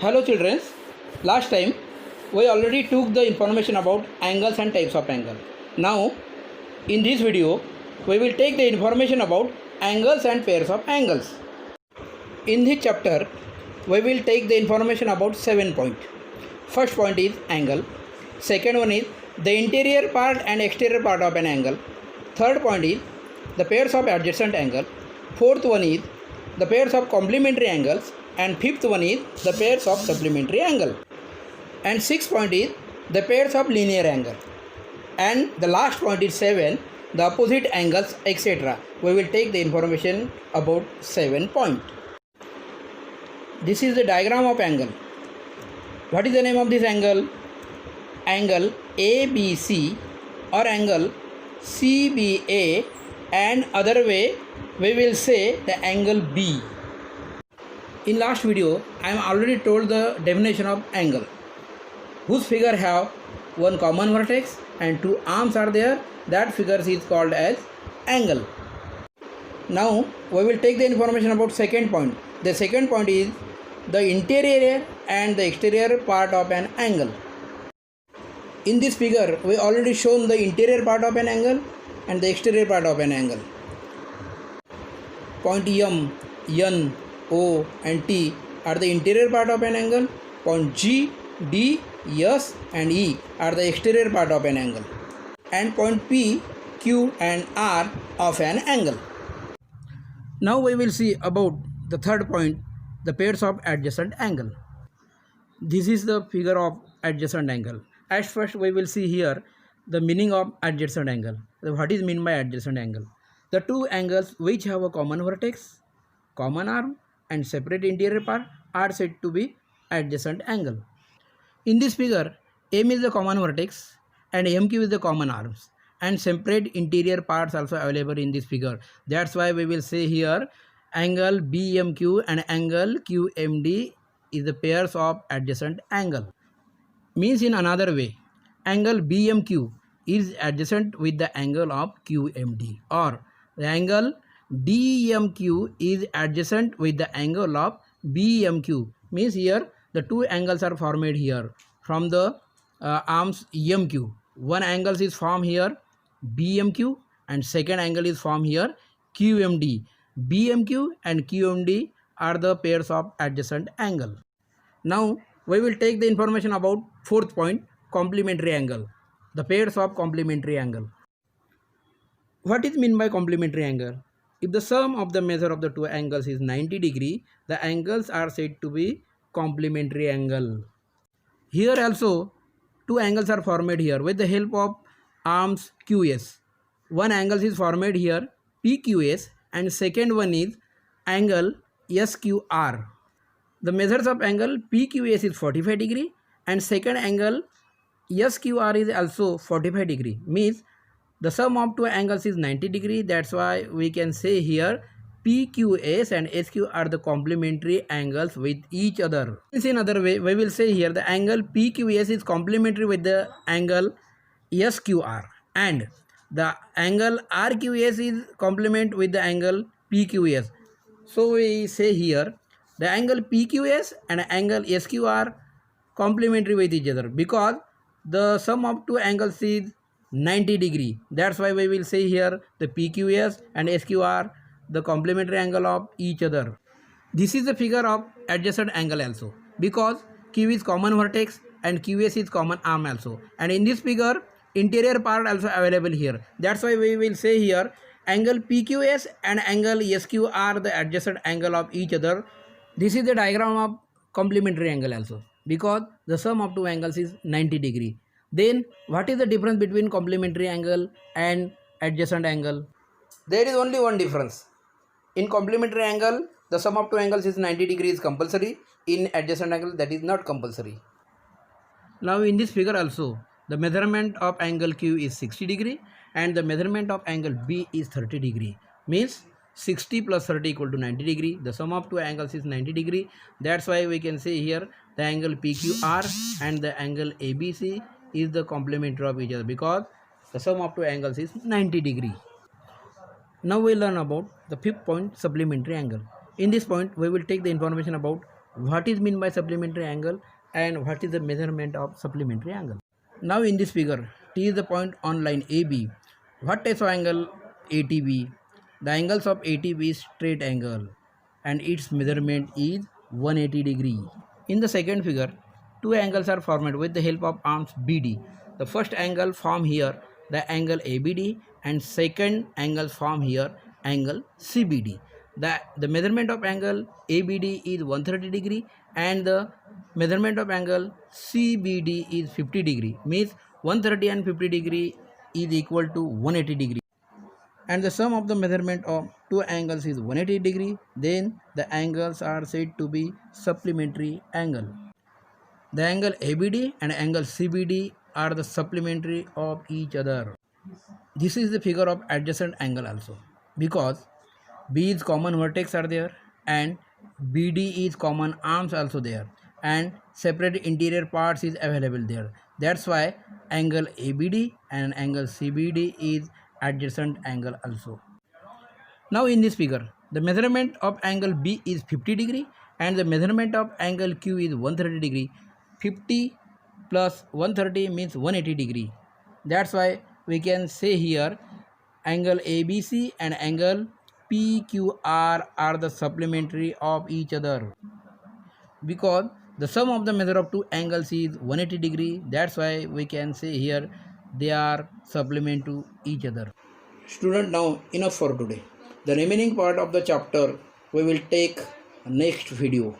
Hello children, last time we already took the information about angles and types of angle. Now in this video we will take the information about angles and pairs of angles. In this chapter we will take the information about 7 points. First point is angle, second one is the interior part and exterior part of an angle, third point is the pairs of adjacent angle, fourth one is the pairs of complementary angles, and fifth one is the pairs of supplementary angle, and sixth point is the pairs of linear angle, and the last point is 7, the opposite angles, etc. We will take the information about 7 points. This is the diagram of angle. What is the name of this angle? Angle ABC or angle CBA, and other way we will say the angle B. In last video I am already told the definition of angle, whose figure have one common vertex and two arms are there. That figure is called as angle. Now we will take the information about second point. The second point is the interior and the exterior part of an angle. In this figure we already shown the interior part of an angle and the exterior part of an angle. Point M, N, O and T are the interior part of an angle. Point G, D, S and E are the exterior part of an angle. And point P, Q and R of an angle. Now we will see about the third point, the pairs of adjacent angle. This is the figure of adjacent angle. At first we will see here the meaning of adjacent angle. What is meant by adjacent angle? The two angles which have a common vertex, common arm and separate interior part are said to be adjacent angle. In this figure, M is the common vertex and MQ is the common arms, and separate interior parts also available in this figure. That's why we will say here angle BMQ and angle QMD is the pairs of adjacent angle. Means in another way, angle BMQ is adjacent with the angle of QMD, or the angle DMQ is adjacent with the angle of BMQ. Means here the two angles are formed here from the arms MQ. One angle is formed here BMQ and second angle is formed here QMD. BMQ and QMD are the pairs of adjacent angle. Now we will take the information about fourth point, complementary angle, the pairs of complementary angle. What is meant by complementary angle? If the sum of the measure of the two angles is 90 degree, the angles are said to be complementary angle. Here also two angles are formed here with the help of arms QS. One angle is formed here PQS and second one is angle SQR. The measures of angle PQS is 45 degree and second angle SQR is also 45 degree. Means the sum of two angles is 90 degree. That's why we can say here PQS and SQ are the complementary angles with each other. In another way, we will say here the angle PQS is complementary with the angle SQR, and the angle RQS is complement with the angle PQS. So we say here the angle PQS and angle SQR complementary with each other because the sum of two angles is 90 degree. That's why we will say here the PQS and SQR the complementary angle of each other. This is the figure of adjacent angle also because Q is common vertex and QS is common arm also, and in this figure interior part also available here. That's why we will say here angle PQS and angle SQ are the adjacent angle of each other. This is the diagram of complementary angle also because the sum of two angles is 90 degree. Then what is the difference between complementary angle and adjacent angle? There is only one difference. In complementary angle the sum of two angles is 90 degree is compulsory. In adjacent angle that is not compulsory. Now in this figure also the measurement of angle Q is 60 degree and the measurement of angle B is 30 degree. Means 60 plus 30 equal to 90 degree. The sum of two angles is 90 degree. That's why we can say here the angle PQR and the angle ABC is the complementary of each other because the sum of two angles is 90 degree. Now we learn about the fifth point, supplementary angle. In this point we will take the information about what is mean by supplementary angle and what is the measurement of supplementary angle. Now in this figure, T is the point on line AB. What type of angle ATB? The angles of ATB is straight angle and its measurement is 180 degree. In the second figure, two angles are formed with the help of arms BD. The first angle form here the angle ABD and second angle form here angle CBD. The measurement of angle ABD is 130 degree and the measurement of angle CBD is 50 degree, means 130 and 50 degree is equal to 180 degree, and the sum of the measurement of two angles is 180 degree, then the angles are said to be supplementary angle. The angle ABD and angle CBD are the supplementary of each other. This is the figure of adjacent angle also, because B is common vertex are there and BD is common arms also there and separate interior parts is available there. That's why angle ABD and angle CBD is adjacent angle also. Now in this figure, the measurement of angle B is 50 degree and the measurement of angle Q is 130 degree. 50 plus 130 means 180 degree. That's why we can say here angle ABC and angle PQR are the supplementary of each other, because the sum of the measure of two angles is 180 degree. That's why we can say here they are supplement to each other. Student, now enough for today. The remaining part of the chapter we will take next video.